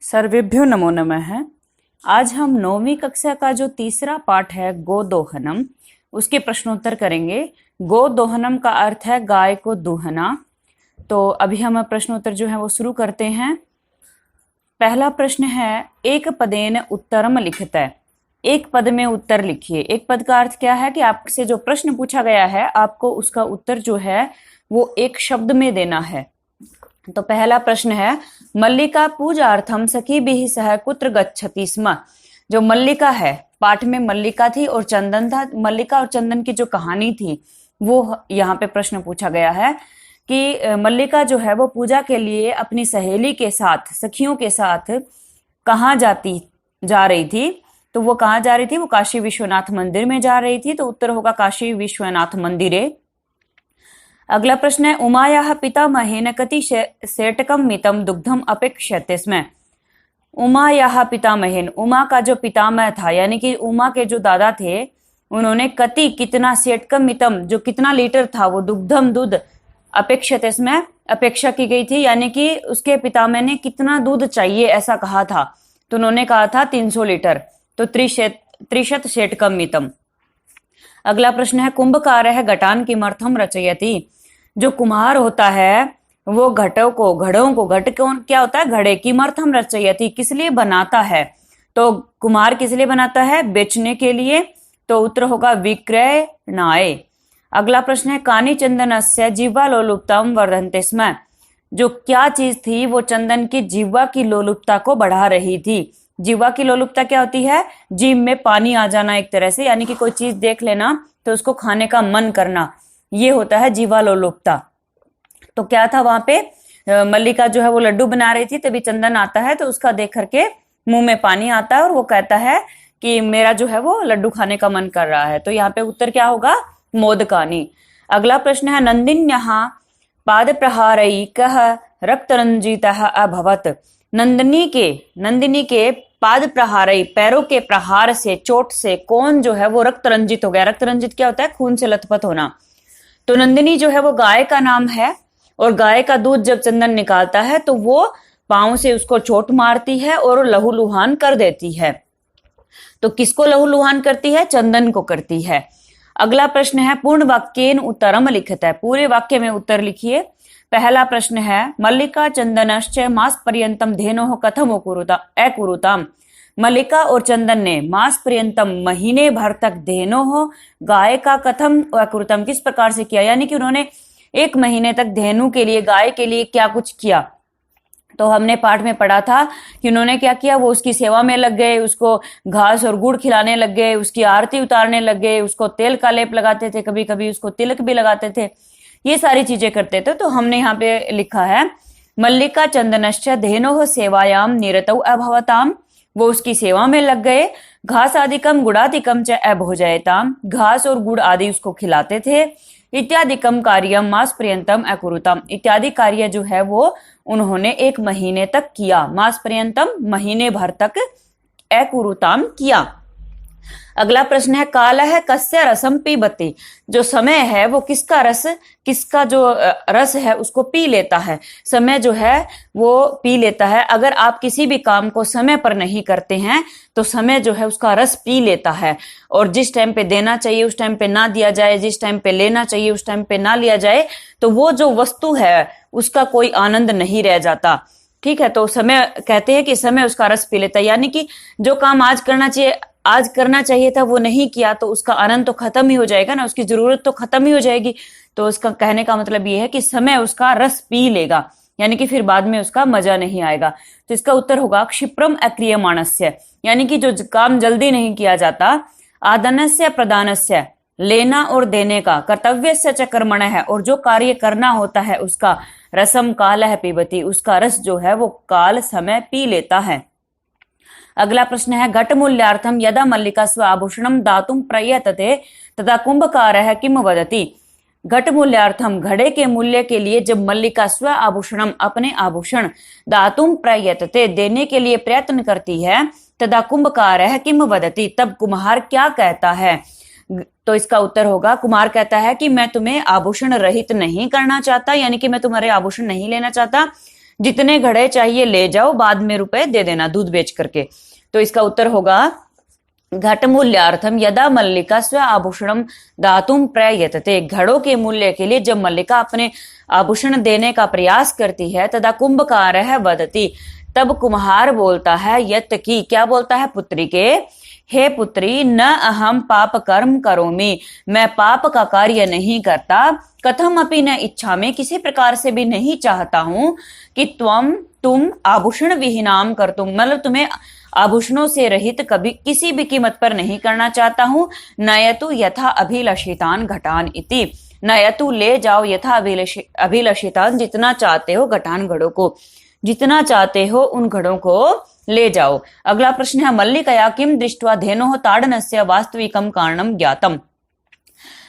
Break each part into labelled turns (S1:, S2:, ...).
S1: सर्वेभ्यो नमो नमः। आज हम 9वीं कक्षा का जो तीसरा पाठ है गोदोहनम, उसके प्रश्नोत्तर करेंगे। गोदोहनम का अर्थ है गाय को दूहना। तो अभी हम प्रश्नोत्तर जो है वो शुरू करते हैं। पहला प्रश्न है, एक पदेन उत्तरम लिखित। एक पद में उत्तर लिखिए। एक पद का अर्थ क्या है कि आपसे जो प्रश्न पूछा गया है आपको उसका उत्तर जो है वो एक शब्द में देना है। तो पहला प्रश्न है, मल्लिका पूजार्थम सखी भी सह कुत्र गच्छति स्म। जो मल्लिका है, पाठ में मल्लिका थी और चंदन था। मल्लिका और चंदन की जो कहानी थी वो यहाँ पे प्रश्न पूछा गया है कि मल्लिका जो है वो पूजा के लिए अपनी सहेली के साथ, सखियों के साथ कहाँ जा रही थी। तो वो कहाँ जा रही थी? वो काशी विश्वनाथ मंदिर में जा रही थी। तो उत्तर होगा काशी विश्वनाथ मंदिरे। अगला प्रश्न है, उमायाः पितामहेन कति सेटकम मितम दुग्धम अपेक्ष्यते स्म। उमायाः पितामहेन, उमा का जो पितामह था यानी कि उमा के जो दादा थे, उन्होंने कति कितना सेटकम मितम जो कितना लीटर था वो दुग्धम दूध अपेक्षते स्म अपेक्षा की गई थी, यानी कि उसके पितामह ने कितना दूध चाहिए ऐसा कहा था। तो उन्होंने कहा था 300 लीटर। तो त्रिशत सेटकम मितम। अगला प्रश्न है, कुंभकार है घटान किमर्थम रचयति। जो कुम्हार होता है वो घड़ों को घट कौन क्या होता है? घड़े। किमर्थम रचयति, किस लिए बनाता है? तो कुम्हार किस लिए बनाता है? बेचने के लिए। तो उत्तर होगा विक्रय नाय। अगला प्रश्न है, कानी चंदनस्य जिह्वा लोलुपताम वर्धन्ते स्म। जो क्या चीज थी वो चंदन की जिह्वा की लोलुपता को बढ़ा रही थी। जिह्वा की लोलुपता क्या होती है? जीभ में पानी आ जाना एक तरह से, यानी कि कोई चीज देख लेना तो उसको खाने का मन करना, ये होता है जिह्वा लोलुपता। तो क्या था वहां पे? मल्लिका जो है वो लड्डू बना रही थी, तभी चंदन आता है तो उसका देख करके मुंह में पानी आता है और वो कहता है कि मेरा जो है वो लड्डू खाने का मन कर रहा है। तो यहाँ पे उत्तर क्या होगा? मोदकानी। अगला प्रश्न है, नंदिन्यः पाद प्रहारई कह रक्तरंजितः अभवत। नंदिनी के पाद प्रहारई, पैरों के प्रहार से, चोट से कौन जो है वो रक्त रंजित हो गया। रक्त रंजित क्या होता है? खून से लथपथ होना। तो नंदिनी जो है वो गाय का नाम है और गाय का दूध जब चंदन निकालता है तो वो पांव से उसको चोट मारती है और लहूलुहान कर देती है। तो किसको लहूलुहान करती है? चंदन को करती है। अगला प्रश्न है, पूर्ण वाक्येन उत्तरम लिखित। है पूरे वाक्य में उत्तर लिखिए। पहला प्रश्न है, मल्लिका चंदनश्च मास पर्यंतम धेनोः कथम अकुरुताम। मल्लिका और चंदन ने मास पर्यंतम महीने भर तक धेनोः गाय का कथम अकुरुतम किस प्रकार से किया, यानी कि उन्होंने एक महीने तक धेनु के लिए, गाय के लिए क्या कुछ किया। तो हमने पाठ में पढ़ा था कि उन्होंने क्या किया, वो उसकी सेवा में लग गए, उसको घास और गुड़ खिलाने लग गए, उसकी आरती उतारने लग गए, उसको तेल का लेप लगाते थे, कभी कभी उसको तिलक भी लगाते थे, ये सारी चीजें करते थे। तो हमने यहाँ पे लिखा है, मल्लिका चंदनश्च धेनोः सेवायाम निरतौ अभवताम। वो उसकी सेवा में लग गए। घास आदिकम गुड़ादिकम च अभोजयताम, घास और गुड़ आदि उसको खिलाते थे। इत्यादिकम कार्यम मास पर्यंतम अकुरुतम, इत्यादि कार्य जो है वो उन्होंने एक महीने तक किया। मास पर्यंतम महीने भर तक अकुरुताम किया। अगला प्रश्न है, काल है कस्य रसम पीबती। जो समय है वो किसका रस, किसका जो रस है उसको पी लेता है। समय जो है वो पी लेता है। अगर आप किसी भी काम को समय पर नहीं करते हैं तो समय जो है उसका रस पी लेता है। और जिस टाइम पे देना चाहिए उस टाइम पे ना दिया जाए, जिस टाइम पे लेना चाहिए उस टाइम पे ना लिया जाए, तो वो जो वस्तु है उसका कोई आनंद नहीं रह जाता। ठीक है, तो समय कहते हैं कि समय उसका रस पी लेता है, यानी कि जो काम आज करना चाहिए था वो नहीं किया तो उसका आनंद तो खत्म ही हो जाएगा ना, उसकी जरूरत तो खत्म ही हो जाएगी। तो उसका कहने का मतलब ये है कि समय उसका रस पी लेगा, यानी कि फिर बाद में उसका मजा नहीं आएगा। तो इसका उत्तर होगा क्षिप्रम अक्रियमाणस्य, यानी कि जो काम जल्दी नहीं किया जाता। आदनस्य प्रदानस्य, लेना और देने का। कर्तव्यस्य च कर्मणः है, और जो कार्य करना होता है उसका। रसम कालः पिबति, उसका रस जो है वो काल समय पी लेता है। अगला प्रश्न है, घट मूल्यार्थम यदा मल्लिका स्व आभूषणम दातुम प्रयतते तदा कुंभकारः किम वदति। घट मूल्यार्थम, घड़े के मूल्य के लिए जब मल्लिका स्व आभूषणम, अपने आभूषण, दातुम प्रयतते, देने के लिए प्रयत्न करती है, तदा कुंभकारः किम वदति, तब कुम्हार क्या कहता है। तो इसका उत्तर होगा, कुम्हार कहता है कि मैं तुम्हें आभूषण रहित नहीं करना चाहता, यानी कि मैं तुम्हारे आभूषण नहीं लेना चाहता। जितने घड़े चाहिए ले जाओ, बाद में रुपए दे देना दूध बेच करके। तो इसका उत्तर होगा घट मूल्यार्थम यदा मल्लिका स्व आभूषणम दातुम प्रयतते। घड़ों के मूल्य के लिए जब मल्लिका अपने आभूषण देने का प्रयास करती है, तदा कुंभकारः वदति, तब कुम्हार बोलता है, यत की, क्या बोलता है, पुत्री के, हे पुत्री, न अहम पाप कर्म करोमि, मैं पाप का कार्य नहीं करता, कथम अपि न इच्छा में, किसी प्रकार से भी नहीं चाहता हूं कि तुम आभूषण विहीनाम कर, तुम मतलब तुम्हें आभूषणों से रहित कभी किसी भी कीमत पर नहीं करना चाहता हूं। नयतु यथा अभिलषितान घटान इति, नयतु ले जाओ, यथा अभिलषितान जितना चाहते हो, घटान घड़ों को, जितना चाहते हो उन घड़ों को ले जाओ। अगला प्रश्न है मल्लिकया किम दृष्ट्वा धेनोः ताडनस्य वास्तविकम कारणम ज्ञातम।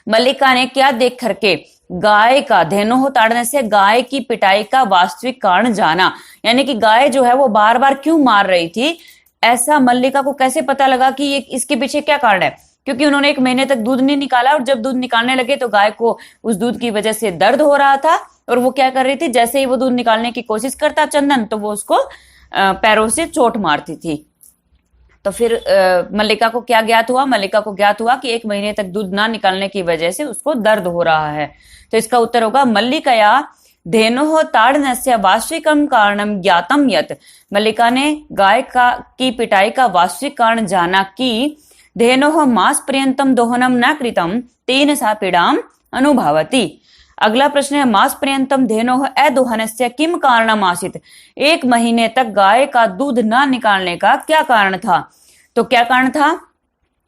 S1: मल्लिका ने क्या देख करके गाय का, धेनोः ताडनस्य, गाय की पिटाई का वास्तविक कारण जाना, यानी कि गाय जो है वो बार बार क्यों मार रही थी, ऐसा मल्लिका को कैसे पता लगा कि ये इसके पीछे क्या कारण है। क्योंकि उन्होंने 1 महीने तक दूध नहीं निकाला, और जब दूध निकालने लगे तो गाय को उस दूध की वजह से दर्द हो रहा था, और वो क्या कर रही थी, जैसे ही वो दूध निकालने की कोशिश करता चंदन, तो वो उसको पैरों से चोट मारती थी। तो फिर मल्लिका को क्या ज्ञात हुआ, मल्लिका को ज्ञात हुआ कि 1 महीने तक दूध ना निकालने की वजह से उसको दर्द हो रहा है। तो इसका उत्तर होगा मल्लिकया धेनोः ताडनस्य वास्तविकम कारणम ज्ञातम यत्, मल्लिका ने गाय की पिटाई का वास्तविक कारण जाना कि धेनोः मास पर्यंतम दोहनम न कृतम तेन सा पीड़ाम अनुभवति। अगला प्रश्न है मास पर्यंतम धेनोः अदोहनस्य किम कारणम आसीत्, 1 महीने तक गाय का दूध न निकालने का क्या कारण था। तो क्या कारण था,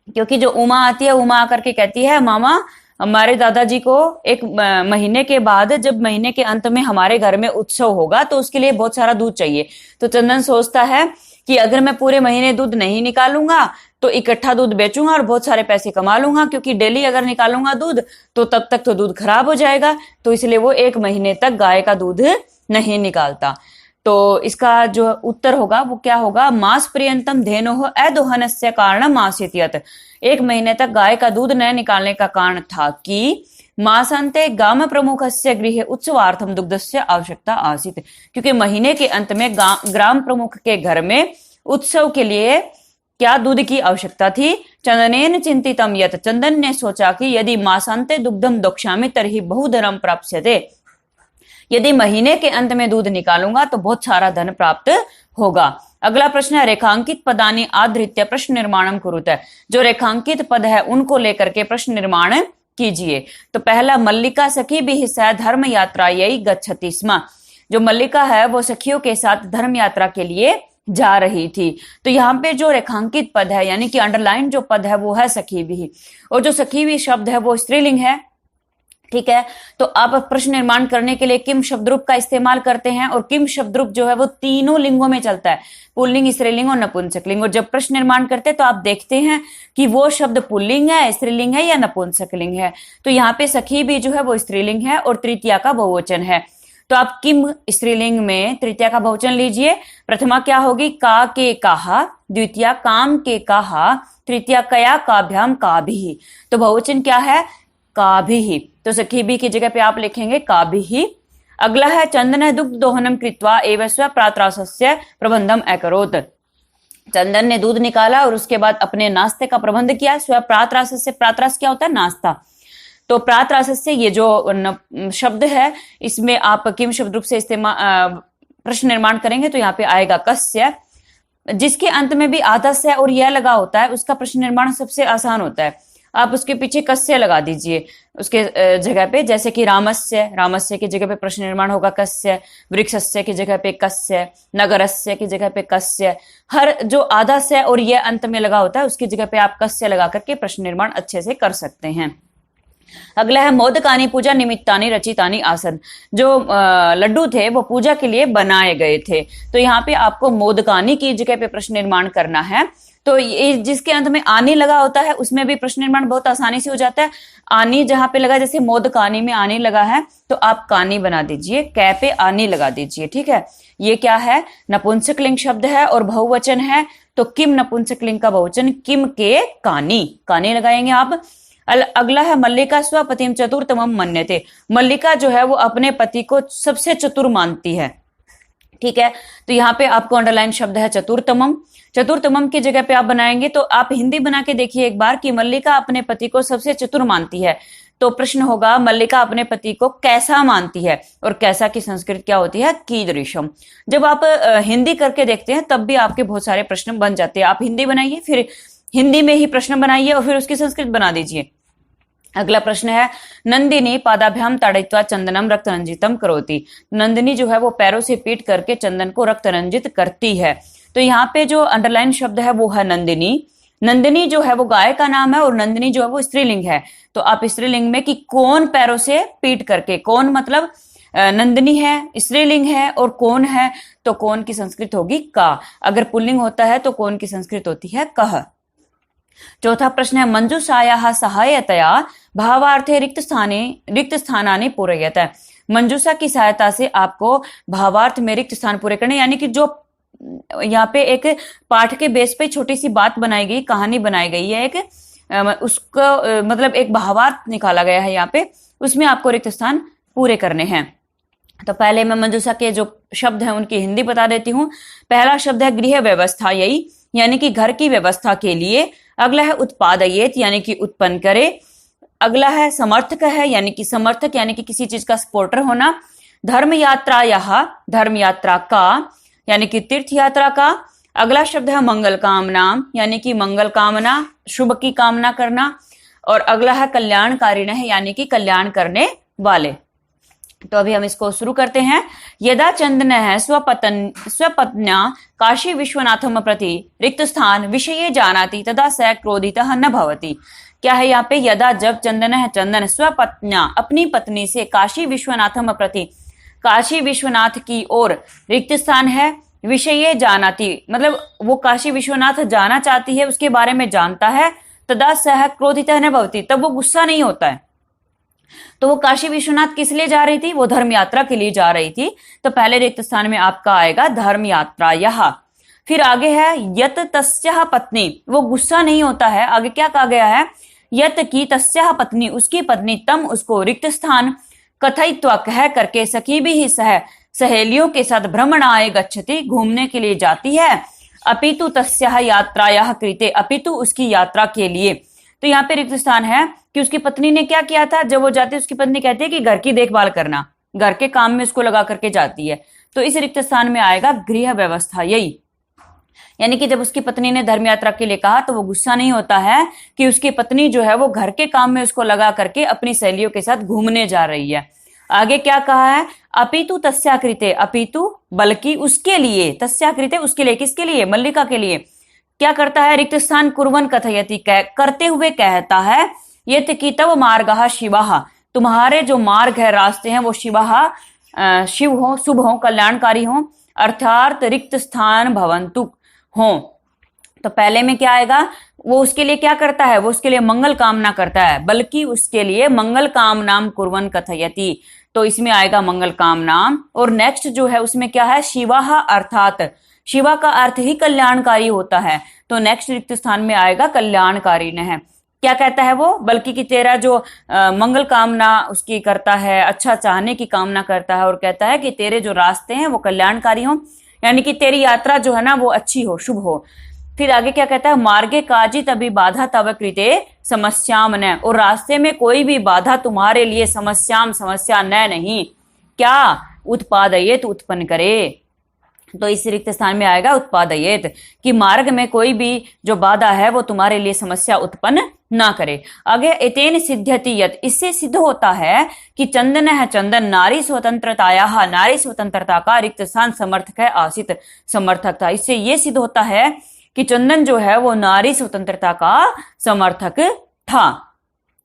S1: क्योंकि जो उमा आती है, उमा आकर के कहती है, मामा हमारे दादाजी को 1 महीने के बाद, जब महीने के अंत में हमारे घर में उत्सव होगा, तो उसके लिए बहुत सारा दूध चाहिए। तो चंदन सोचता है कि अगर मैं पूरे महीने दूध नहीं निकालूंगा तो इकट्ठा दूध बेचूंगा और बहुत सारे पैसे कमा लूंगा, क्योंकि डेली अगर निकालूंगा दूध तो तब तक तो दूध खराब हो जाएगा। तो इसलिए वो 1 महीने तक गाय का दूध नहीं निकालता। तो इसका जो उत्तर होगा वो क्या होगा, मास पर्यंतम धेनोः अदोहनस्य कारणम आसीत् यत्, 1 महीने तक गाय का दूध न निकालने का कारण था कि मासान्ते ग्राम प्रमुखस्य गृहे उत्सवार्थम दुग्धस्य आवश्यकता आसीत्, क्योंकि महीने के अंत में ग्राम प्रमुख के घर में उत्सव के लिए क्या दूध की आवश्यकता थी। चंदनेन चिंतितम यत्, चंदन ने सोचा कि यदि मासान्ते दुग्धम दोक्ष्यामि तर्हि बहुधनम प्राप्स्यते, यदि महीने के अंत में दूध निकालूंगा तो बहुत सारा धन प्राप्त होगा। अगला प्रश्न है रेखांकित पदानि आधृत्य प्रश्न निर्माणम कुरुते, जो रेखांकित पद है उनको लेकर के प्रश्न निर्माण कीजिए। तो पहला, मल्लिका सखी भी हिस्सा धर्म यात्रा यही गच्छति स्म, जो मल्लिका है वो सखियों के साथ धर्म यात्रा के लिए जा रही थी। तो यहाँ पे जो रेखांकित पद है, यानी कि अंडरलाइन जो पद है वो है सखी भी, और जो सखी भी शब्द है वो स्त्रीलिंग है। ठीक है, तो आप प्रश्न निर्माण करने के लिए किम शब्द रूप का इस्तेमाल करते हैं, और किम शब्द रूप जो है वो तीनों लिंगों में चलता है, पुल्लिंग, स्त्रीलिंग और नपुंसक लिंग। और जब प्रश्न निर्माण करते हैं तो आप देखते हैं कि वो शब्द पुल्लिंग है, स्त्रीलिंग है या नपुंसक लिंग है। तो यहाँ पे सखी भी जो है वो स्त्रीलिंग है और तृतीया का बहुवचन है। तो आप किम स्त्रीलिंग में तृतीया का बहुवचन लीजिए। प्रथमा क्या होगी, का के काहा, द्वितीया काम के काहा, तृतीया कया काभ्याम काभिः। तो बहुवचन क्या है, काभिः। तो सखी भी की जगह पे आप लिखेंगे काभिः। अगला है चंदन दुग्ध दोहनम कृत्वा एव स्व प्रात्रासस्य प्रबंधम अकरोत्, चंदन ने दूध निकाला और उसके बाद अपने नाश्ते का प्रबंध किया। स्व प्रात्रासस्य, प्रात्रास क्या होता है, नाश्ता। तो प्रात्रासस्य ये जो शब्द है इसमें आप किम शब्द रूप से इस्तेमाल प्रश्न निर्माण करेंगे तो यहाँ पे आएगा कस्य, जिसके अंत में भी आधस्य और यह लगा होता है उसका प्रश्न निर्माण सबसे आसान होता है। आप उसके पीछे कस्य लगा दीजिए उसके जगह पे, जैसे कि रामस्य, रामस्य की जगह पे प्रश्न निर्माण होगा कस्य, वृक्षस्य की जगह पे कस्य, नगरस्य की जगह पे कस्य। हर जो आधा से और यह अंत में लगा होता है उसकी जगह पे आप कस्य लगा करके प्रश्न निर्माण अच्छे से कर सकते हैं। अगला है मोदकानी पूजा निमित्तानी रचितानी आसन, जो लड्डू थे वो पूजा के लिए बनाए गए थे। तो यहाँ पे आपको मोदकानी की जगह पे प्रश्न निर्माण करना है। तो ये जिसके अंत में आनी लगा होता है उसमें भी प्रश्न निर्माण बहुत आसानी से हो जाता है। आनी जहां पे लगा, जैसे मोदकानी में आनी लगा है तो आप कानी बना दीजिए, कै पे आनी लगा दीजिए। ठीक है, ये क्या है, नपुंसक लिंग शब्द है और बहुवचन है। तो किम नपुंसक लिंग का बहुवचन किम के कानी, कानी लगाएंगे आप। अगला है मल्लिका स्वपतिम चतुर्थमम मन्यते, मल्लिका जो है वो अपने पति को सबसे चतुर मानती है। ठीक है, तो यहाँ पे आपको अंडरलाइन शब्द है चतुर्थमम। चतुर्थमम की जगह पे आप बनाएंगे तो आप हिंदी बना के देखिए एक बार कि मल्लिका अपने पति को सबसे चतुर मानती है। तो प्रश्न होगा मल्लिका अपने पति को कैसा मानती है, और कैसा की संस्कृत क्या होती है, कीदृशम। जब आप हिंदी करके देखते हैं तब भी आपके बहुत सारे प्रश्न बन जाते हैं। आप हिंदी बनाइए, फिर हिंदी में ही प्रश्न बनाइए और फिर उसकी संस्कृत बना दीजिए। अगला प्रश्न है नंदिनी पादाभ्याम ताड़यित्वा चंदनम रक्त रंजितम करोति। नंदिनी जो है वो पैरों से पीट करके चंदन को रक्त रंजित करती है। तो यहाँ पे जो अंडरलाइन शब्द है वो है नंदिनी। नंदिनी जो है वो गाय का नाम है और नंदिनी जो है वो स्त्रीलिंग है। तो आप स्त्रीलिंग में कि कौन पैरों से पीट करके, कौन मतलब नंदिनी है, स्त्रीलिंग है, और कौन है तो कौन की संस्कृत होगी का। अगर पुल्लिंग होता है तो कौन की संस्कृत होती है कह। चौथा प्रश्न है मंजूषायाः सहायतया भावार्थे रिक्त स्थानानि पूरयत। मंजूषा की सहायता से आपको भावार्थ में रिक्त स्थान पूरे करने, यानी कि जो यहाँ पे एक पाठ के बेस पे छोटी सी बात बनाई गई, कहानी बनाई गई है, एक उसको मतलब एक भावार्थ निकाला गया है यहाँ पे, उसमें आपको रिक्त स्थान पूरे करने हैं। तो पहले मैं मंजूषा के जो शब्द हैं उनकी हिंदी बता देती हूँ। पहला शब्द है गृह व्यवस्था, यही यानी कि घर की व्यवस्था के लिए। अगला है उत्पादयेत यानी कि उत्पन्न करे। अगला है समर्थक है, यानी कि समर्थक यानी कि किसी चीज का सपोर्टर होना। धर्म यात्रा, यह धर्म यात्रा का यानी कि तीर्थ यात्रा का। अगला शब्द है मंगल कामना, यानी कि मंगल कामना, शुभ की कामना करना। और अगला है कल्याणकारी है, यानी कि कल्याण करने वाले। तो अभी हम इसको शुरू करते हैं। यदा चंदन है स्वपत्न्या काशी विश्वनाथम प्रति रिक्त स्थान विषये जानाति तदा स क्रोधितः न भवति। क्या है यहाँ पे, यदा जब चंदन है, चंदन स्वपत्न्या अपनी पत्नी से काशी विश्वनाथम प्रति काशी विश्वनाथ की ओर रिक्त स्थान है, विषये जानाति मतलब वो काशी विश्वनाथ जाना चाहती है, उसके बारे में जानता है। तदा सह क्रोधितः न भवति, तब वो गुस्सा नहीं होता है। तो वो काशी विश्वनाथ किस लिए जा रही थी, वो धर्म यात्रा के लिए जा रही थी। तो पहले रिक्त स्थान में आपका आएगा धर्म यात्रा यह। फिर आगे है यत तस्याः पत्नी, वो गुस्सा नहीं होता है। आगे क्या कहा गया है, यत की तस्याः पत्नी, उसकी पत्नी, तम उसको रिक्त स्थान कथयित्वा कह करके सखी भी ही सहेलियों के साथ भ्रमणाय गच्छति, घूमने के लिए जाती है। अपितु तस्याः यात्रायाः कृते, अपितु उसकी यात्रा के लिए। तो यहाँ पे रिक्त स्थान है कि उसकी पत्नी ने क्या किया था, जब वो जाती है उसकी पत्नी कहती है कि घर की देखभाल करना, घर के काम में उसको लगा करके जाती है। तो इस रिक्त स्थान में आएगा गृह व्यवस्था, यही यानी कि जब उसकी पत्नी ने धर्म यात्रा के लिए कहा तो वो गुस्सा नहीं होता है कि उसकी पत्नी जो है वो घर के काम में उसको लगा करके अपनी सहेलियों के साथ घूमने जा रही है। आगे क्या कहा है, अपितु तस्याकृते, अपितु बल्कि उसके लिए, तस्याकृते उसके लिए, किसके लिए, मल्लिका के लिए। क्या करता है, रिक्त स्थान कुर्वन् कथयति, करते हुए कहता है, यत् कि तव मार्गः शिवः, तुम्हारे जो मार्ग है, रास्ते हैं, वो शिवः शिव हो, शुभ हो, कल्याणकारी हो, अर्थात रिक्त स्थान भवन्तु हो। तो पहले में क्या आएगा, वो उसके लिए क्या करता है, वो उसके लिए मंगल कामना करता है, बल्कि उसके लिए मंगल कामनाम कुर्वन् कथयति। तो इसमें आएगा मंगल कामनाम। और नेक्स्ट जो है उसमें क्या है, शिवः, अर्थात शिवा का अर्थ ही कल्याणकारी होता है। तो नेक्स्ट रिक्त स्थान में आएगा कल्याणकारी है। क्या कहता है वो, बल्कि कि तेरा जो मंगल कामना उसकी करता है, अच्छा चाहने की कामना करता है, और कहता है कि तेरे जो रास्ते हैं वो कल्याणकारी हो, यानी कि तेरी यात्रा जो है ना वो अच्छी हो, शुभ हो। फिर आगे क्या कहता है, मार्गे काजित अभी बाधा तव कृते समस्याम न, और रास्ते में कोई भी बाधा तुम्हारे लिए समस्या न नहीं, क्या उत्पादयेत, उत्पन्न करे। तो इस रिक्त स्थान में आएगा उत्पादयेत, कि मार्ग में कोई भी जो बाधा है वो तुम्हारे लिए समस्या उत्पन्न ना करे। आगे एतेन सिद्ध्यति यत्, इससे सिद्ध होता है कि चंदन है, चंदन नारी स्वतंत्रताया, नारी स्वतंत्रता का रिक्त स्थान समर्थक है, आसित समर्थक था। इससे ये सिद्ध होता है कि चंदन जो है वो नारी स्वतंत्रता का समर्थक था।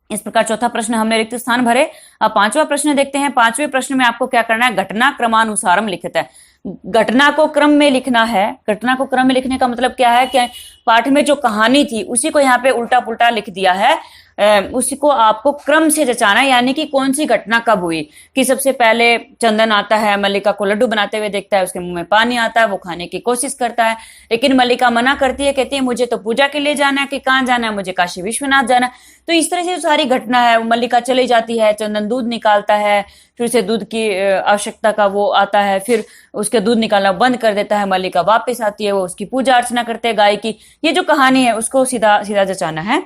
S1: इस प्रकार चौथा प्रश्न हमने रिक्त स्थान भरे। अब पांचवा प्रश्न देखते हैं। पांचवें प्रश्न में आपको क्या करना है, घटना क्रमानुसारम लिखित है, घटना को क्रम में लिखना है। घटना को क्रम में लिखने का मतलब क्या है कि पाठ में जो कहानी थी उसी को यहाँ पे उल्टा पुल्टा लिख दिया है। उसको आपको क्रम से जचाना है, यानी कि कौन सी घटना कब हुई। कि सबसे पहले चंदन आता है, मल्लिका को लड्डू बनाते हुए देखता है, उसके मुंह में पानी आता है, वो खाने की कोशिश करता है, लेकिन मल्लिका मना करती है, कहती है मुझे तो पूजा के लिए जाना है। कि कहाँ जाना है? मुझे काशी विश्वनाथ जाना है। तो इस तरह से सारी घटना है। मल्लिका चली जाती है, चंदन दूध निकालता है, फिर उसे दूध की आवश्यकता का वो आता है, फिर उसके दूध निकालना बंद कर देता है। मल्लिका वापस आती है, वो उसकी पूजा अर्चना करते हैं गाय की। ये जो कहानी है उसको सीधा सीधा जचाना है।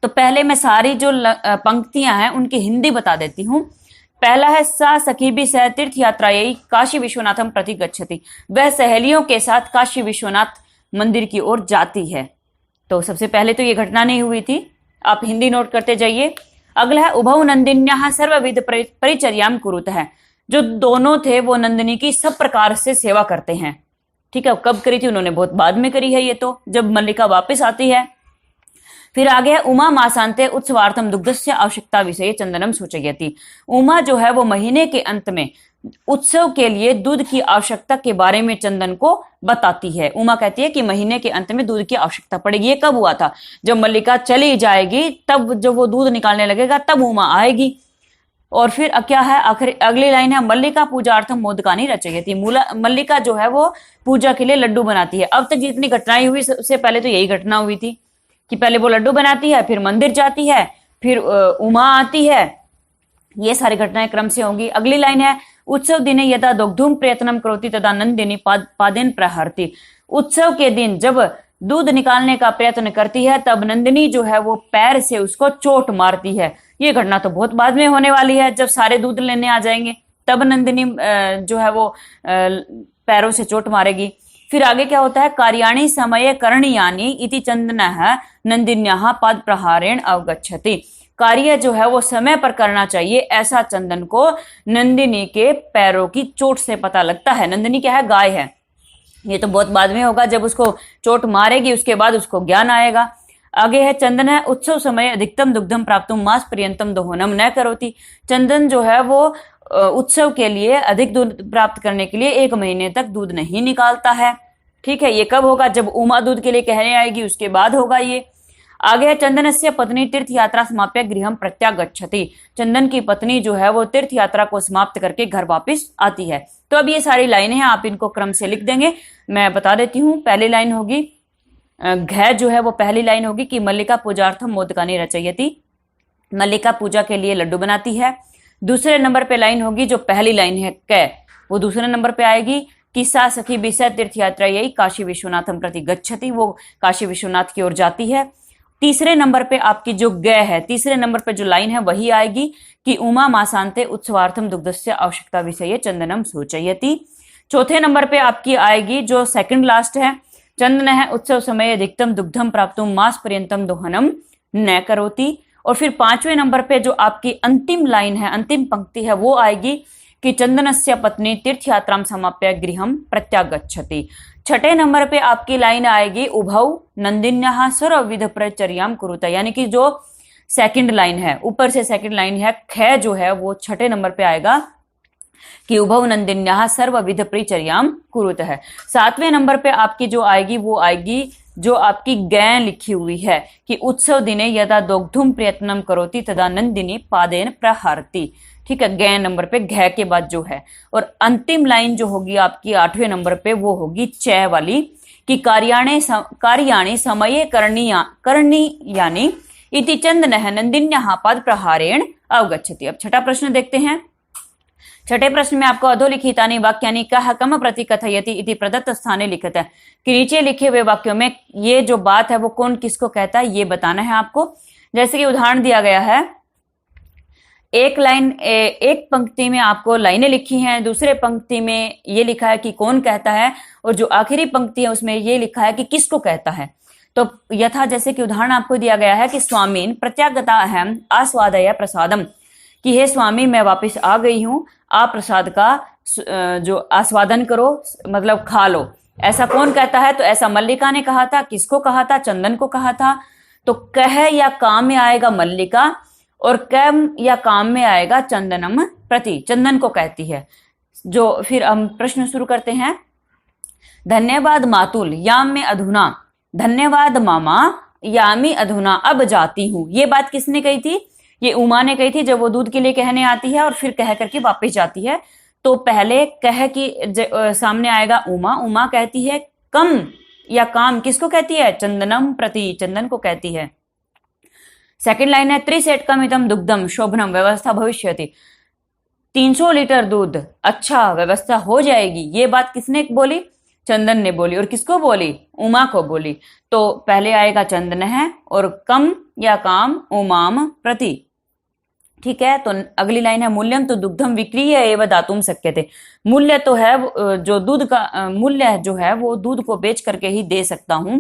S1: तो पहले मैं सारी जो पंक्तियां हैं उनकी हिंदी बता देती हूँ। पहला है, सा सखी भी सह तीर्थ यात्रा यही काशी विश्वनाथम प्रति गच्छति। वह सहेलियों के साथ काशी विश्वनाथ मंदिर की ओर जाती है। तो सबसे पहले तो ये घटना नहीं हुई थी, आप हिंदी नोट करते जाइए। अगला है, उभौ नंदिन्याः सर्वविध परिचर्याम कुरुत है। जो दोनों थे वो नंदिनी की सब प्रकार से सेवा करते हैं। ठीक है, कब करी थी उन्होंने? बहुत बाद में करी है ये तो, जब मल्लिका वापस आती है। फिर आगे है, उमा मासांते उत्सवार्थम दुग्धस्य आवश्यकता विषय चंदनम सूचयति। उमा जो है वो महीने के अंत में उत्सव के लिए दूध की आवश्यकता के बारे में चंदन को बताती है। उमा कहती है कि महीने के अंत में दूध की आवश्यकता पड़ेगी। ये कब हुआ था? जब मल्लिका चली जाएगी, तब जब वो दूध निकालने लगेगा तब उमा आएगी। और फिर क्या है, आखिर अगली लाइन है, मल्लिका पूजार्थम मोदकानि रचयति। मल्लिका जो है वो पूजा के लिए लड्डू बनाती है। अब तक जितनी घटनाएं हुई उससे पहले तो यही घटना हुई थी कि पहले वो लड्डू बनाती है, फिर मंदिर जाती है, फिर उमा आती है। ये सारी घटनाएं क्रम से होंगी। अगली लाइन है, उत्सव दिने यदा दुग्धुम प्रयत्नम करोति तदा नंदिनी पादेन प्रहरति। उत्सव के दिन जब दूध निकालने का प्रयत्न करती है तब नंदिनी जो है वो पैर से उसको चोट मारती है। ये घटना तो बहुत बाद में होने वाली है, जब सारे दूध लेने आ जाएंगे तब नंदिनी जो है वो पैरों से चोट मारेगी। फिर आगे क्या होता है, कार्याणि समय करणीयानि इति चंदनः नंदिन्याः पाद प्रहारेण अवगच्छति। कार्य जो है वो समय पर करना चाहिए, ऐसा चंदन को नंदिनी के पैरों की चोट से पता लगता है। नंदिनी क्या है? गाय है। ये तो बहुत बाद में होगा, जब उसको चोट मारेगी उसके बाद उसको ज्ञान आएगा। आगे है, चंदन है उत्सव समय अधिकतम दुग्धम प्राप्तुम मास पर्यंतम दोहनम न करोति। चंदन जो है वो उत्सव के लिए अधिक दूध प्राप्त करने के लिए 1 महीने तक दूध नहीं निकालता है। ठीक है, ये कब होगा? जब उमा दूध के लिए कहने आएगी, उसके बाद होगा ये। आगे है, चंदनस्य पत्नी तीर्थ यात्रा समाप्य गृहम प्रत्यागच्छति। चंदन की पत्नी जो है वो तीर्थ यात्रा को समाप्त करके घर वापस आती है। तो अब ये सारी लाइनें हैं, आप इनको क्रम से लिख देंगे। मैं बता देती हूँ। पहली लाइन होगी, घ जो है वो पहली लाइन होगी कि मल्लिका पूजार्थम मोदकानि रचयति। मल्लिका पूजा के लिए लड्डू बनाती है। दूसरे नंबर पे लाइन होगी, जो पहली लाइन है क, वो दूसरे नंबर पे आएगी कि सा सखी विषय तीर्थ यात्रा यही काशी विश्वनाथम प्रति गच्छति। वो काशी विश्वनाथ की ओर जाती है। तीसरे नंबर पे आपकी जो ग है, तीसरे नंबर पे जो लाइन है वही आएगी कि उमा मासांते उत्सवार्थम दुग्धस्य आवश्यकता विषय चंदनम सूचयति। चौथे नंबर पे आपकी आएगी जो सेकंड लास्ट है, चंदन है उत्सव समय अधिकतम दुग्धम प्राप्तुम मास पर्यंतम दोहनम न करोति। और फिर 5वें नंबर पे जो आपकी अंतिम लाइन है, अंतिम पंक्ति है, वो आएगी कि चंदनस्य पत्नी तीर्थ यात्राम समाप्य गृहम प्रत्यागच्छति। छठे नंबर पे आपकी लाइन आएगी, उभौ नंदिन्याः सर्वविध परिचर्याम कुरुत। यानी कि जो सेकंड लाइन है, ऊपर से सेकंड लाइन है, ख जो है वो छठे नंबर पे आएगा कि उभौ नंदिन्याः सर्वविध परिचर्याम कुरुत है। 7वें नंबर पे आपकी जो आएगी वो आएगी जो आपकी गै लिखी हुई है कि उत्सव दिने यदा दोग्धुम प्रयत्नम करोति तदा नंदिनी पादेन प्रहरति। ठीक है, गै नंबर पे घ के बाद जो है। और अंतिम लाइन जो होगी आपकी 8वें नंबर पे वो होगी च वाली कि कार्याणि समये करणीयानि इति चंदनः नंदिन्याः पाद प्रहारेण अवगच्छति। अब छठा प्रश्न देखते हैं। छठे प्रश्न में आपको अधोलिखितानि वाक्यानि कः कम प्रति कथयति इति प्रदत्त स्थाने लिखित है कि नीचे लिखे हुए वाक्यों में ये जो बात है वो कौन किसको कहता है ये बताना है आपको। जैसे कि उदाहरण दिया गया है, एक पंक्ति में आपको लाइनें लिखी हैं, दूसरे पंक्ति में ये लिखा है कि कौन कहता है, और जो आखिरी पंक्ति है उसमें ये लिखा है कि किसको कहता है। तो यथा जैसे कि उदाहरण आपको दिया गया है कि स्वामीन प्रत्यागता अहम आस्वादय प्रसादम, कि हे स्वामी मैं वापस आ गई हूँ, आप प्रसाद का जो आस्वादन करो, मतलब खा लो। ऐसा कौन कहता है? तो ऐसा मल्लिका ने कहा था। किसको कहा था? चंदन को कहा था। तो कह या काम में आएगा मल्लिका, और कम या काम में आएगा चंदनम प्रति, चंदन को कहती है। जो फिर हम प्रश्न शुरू करते हैं। धन्यवाद मातुल याम में अधुना, धन्यवाद मामा यामी अधुना, अब जाती हूं। ये बात किसने कही थी? ये उमा ने कही थी जब वो दूध के लिए कहने आती है और फिर कह करके वापस जाती है। तो पहले कह की सामने आएगा उमा। उमा कहती है कम या काम, किसको कहती है? चंदनम प्रति, चंदन को कहती है। सेकंड लाइन है त्रिसेटकमितम दुग्धम शोभनम व्यवस्था भविष्यति, 300 लीटर दूध, अच्छा व्यवस्था हो जाएगी। ये बात किसने बोली? चंदन ने बोली। और किसको बोली? उमा को बोली। तो पहले आएगा चंदन है और कम या काम उमाम प्रति। ठीक है, तो अगली लाइन है मूल्यम तो दुग्धम विक्रीय एवं दातुम शक्यते। मूल्य तो है जो दूध का मूल्य जो है वो दूध को बेच करके ही दे सकता हूं।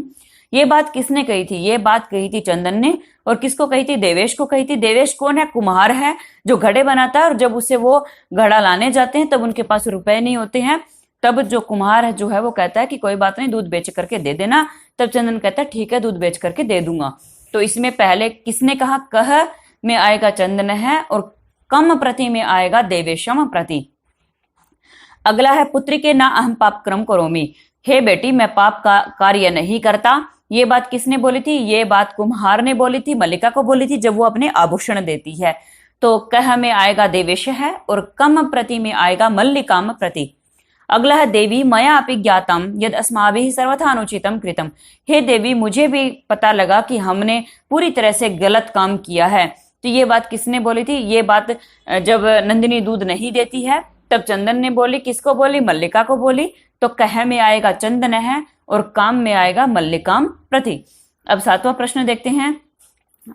S1: ये बात किसने कही थी? ये बात कही थी चंदन ने। और किसको कही थी? देवेश को कही थी। देवेश कौन है? कुम्हार है जो घड़े बनाता है, और जब उसे वो घड़ा लाने जाते हैं तब उनके पास रुपए नहीं होते हैं। तब जो कुम्हार है जो है वो कहता है कि कोई बात नहीं, दूध बेच करके दे देना। तब चंदन कहता है ठीक है, दूध बेच करके दे दूंगा। तो इसमें पहले किसने कहा? कह में आएगा चंदन है और कम प्रति में आएगा देवेशम प्रति। अगला है पुत्री के ना अहम पाप क्रम करोमी, हे बेटी मैं पाप का कार्य नहीं करता। ये बात किसने बोली थी? ये बात कुम्हार ने बोली थी, मल्लिका को बोली थी जब वो अपने आभूषण देती है। तो कह में आएगा देवेश है और कम प्रति में आएगा मल्लिकाम प्रति। अगला है देवी मया अपि ज्ञातम यद अस्माभिः सर्वथा अनुचितम कृतम, हे देवी मुझे भी पता लगा कि हमने पूरी तरह से गलत काम किया है। तो ये बात किसने बोली थी? ये बात जब नंदिनी दूध नहीं देती है तब चंदन ने बोली। किसको बोली? मल्लिका को बोली। तो कह में आएगा चंदन है और काम में आएगा मल्लिकाम प्रति। अब 7वां प्रश्न देखते हैं।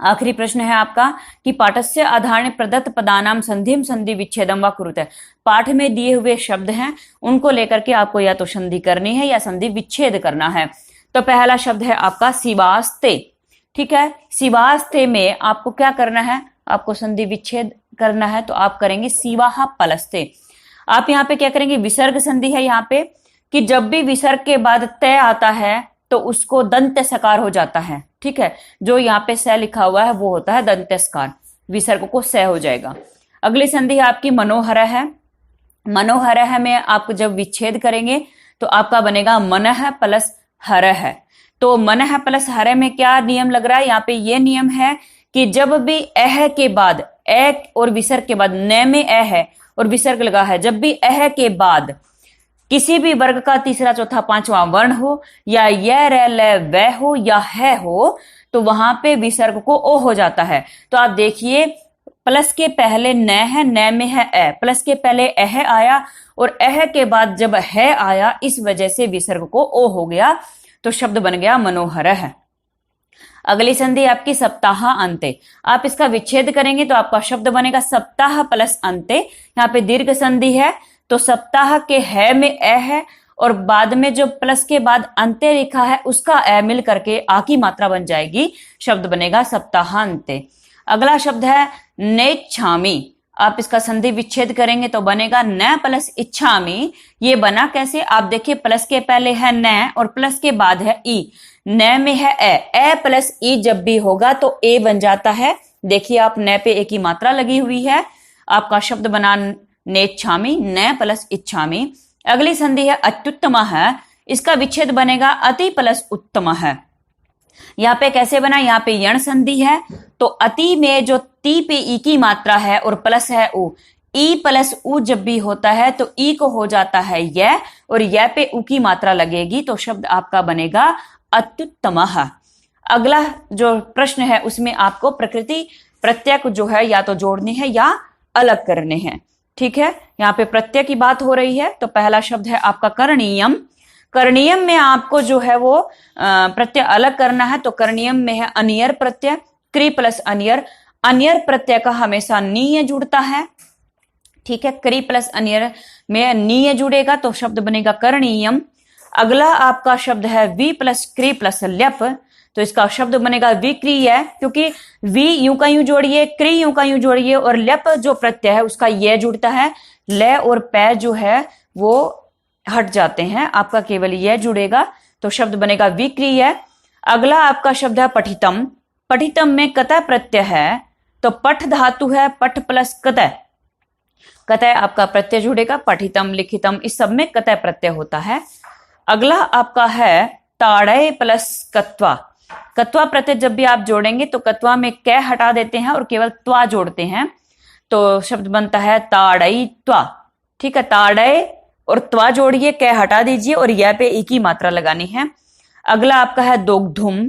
S1: आखिरी प्रश्न है आपका कि पाठस्य आधारण प्रदत्त पदानाम संधिम संधि विच्छेदम व कुरुते। पाठ में दिए हुए शब्द हैं उनको लेकर के आपको या तो संधि करनी है या संधि विच्छेद करना है। तो पहला शब्द है आपका शिवास्ते। ठीक है, शिवास्ते में आपको क्या करना है? आपको संधि विच्छेद करना है। तो आप करेंगे शिवाहा पलस्ते। आप यहाँ पे क्या करेंगे? विसर्ग संधि है यहाँ पे कि जब भी विसर्ग के बाद तय आता है तो उसको दंत सकार हो जाता है। ठीक है, जो यहाँ पे स लिखा हुआ है वो होता है दंत सकार, विसर्ग को स हो जाएगा। अगली संधि आपकी मनोहर है। मनोहर है में आप जब विच्छेद करेंगे तो आपका बनेगा मनः प्लस हर है। तो मनः प्लस हर में क्या नियम लग रहा है? यहाँ पे ये नियम है कि जब भी अह के बाद ए और विसर्ग के बाद न में अ है और विसर्ग लगा है, जब भी अह के बाद किसी भी वर्ग का तीसरा चौथा पांचवा वर्ण हो या य र ल व हो या है हो तो वहां पे विसर्ग को ओ हो जाता है। तो आप देखिए प्लस के पहले न है, न में है ए, प्लस के पहले अह आया और अह के बाद जब है आया, इस वजह से विसर्ग को ओ हो गया। तो शब्द बन गया मनोहर है। अगली संधि आपकी सप्ताह अंते। आप इसका विच्छेद करेंगे तो आपका शब्द बनेगा सप्ताह प्लस अंते। यहाँ पे दीर्घ संधि है तो सप्ताह के है में ए है और बाद में जो प्लस के बाद अंत्य लिखा है उसका ए मिल करके आ की मात्रा बन जाएगी, शब्द बनेगा सप्ताहांते। अगला शब्द है नेच्छामि। आप इसका संधि विच्छेद करेंगे तो बनेगा न प्लस इच्छामि। ये बना कैसे? आप देखिए प्लस के पहले है न और प्लस के बाद है ई, न में है ए प्लस ई जब भी होगा तो ए बन जाता है। देखिए आप न पे ए की मात्रा लगी हुई है, आपका शब्द बना नेच्छामि, न प्लस इच्छामि। अगली संधि है अत्युत्तम है, इसका विच्छेद बनेगा अति प्लस उत्तम है। यहाँ पे कैसे बना? यहाँ पे यण संधि है तो अति में जो ती पे ई की मात्रा है और प्लस है उ, ई प्लस उ जब भी होता है तो ई को हो जाता है य और य पे उ की मात्रा लगेगी तो शब्द आपका बनेगा अत्युत्तम। अगला जो प्रश्न है उसमें आपको प्रकृति प्रत्यय को जो है या तो जोड़ने हैं या अलग करने हैं। ठीक है, यहाँ पे प्रत्यय की बात हो रही है तो पहला शब्द है आपका करणीयम। करणीयम में आपको जो है वो प्रत्यय अलग करना है। तो करणीयम में है अनियर प्रत्यय, क्री प्लस अनियर। अनियर प्रत्यय का हमेशा नीय जुड़ता है। ठीक है, क्री प्लस अनियर में नीय जुड़ेगा तो शब्द बनेगा करणीयम। अगला आपका शब्द है वी प्लस क्री प्लस ल्यप तो इसका शब्द बनेगा विक्रिय, क्योंकि वी यूं का यूं जोड़िए, क्री यूं का यूं जोड़िए और ल्यप जो प्रत्यय है उसका ये जुड़ता है, ल और पै जो है वो हट जाते हैं, आपका केवल यह जुड़ेगा तो शब्द बनेगा विक्रिय। अगला आपका शब्द है पठितम। पठितम में कतः प्रत्यय है तो पठ धातु है, पठ प्लस कतः, कतः आपका प्रत्यय जुड़ेगा। पठितम लिखितम इस सब में कतः प्रत्यय होता है। अगला आपका है ताड़य प्लस कत्वा। कत्वा प्रत्यय जब भी आप जोड़ेंगे तो कत्वा में कै हटा देते हैं और केवल त्वा जोड़ते हैं, तो शब्द बनता है ताड़ई त्वा। ठीक है, ताड़य और त्वा जोड़िए, कै हटा दीजिए और यह पे एक ही मात्रा लगानी है। अगला आपका है दोग्धुम।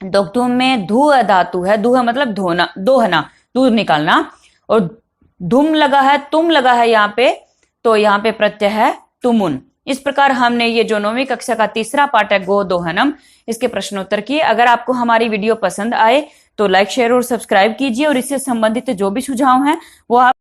S1: दोग्धुम में धू धातु है, धू मतलब धोना, दोहना, दूध निकालना, और धुम लगा है, तुम लगा है यहाँ पे, तो यहाँ पे प्रत्यय है तुमुन। इस प्रकार हमने ये जो 9वीं कक्षा का तीसरा पाठ है गोदोहनम, इसके प्रश्नोत्तर किए। अगर आपको हमारी वीडियो पसंद आए तो लाइक शेयर और सब्सक्राइब कीजिए, और इससे संबंधित जो भी सुझाव हैं वो आप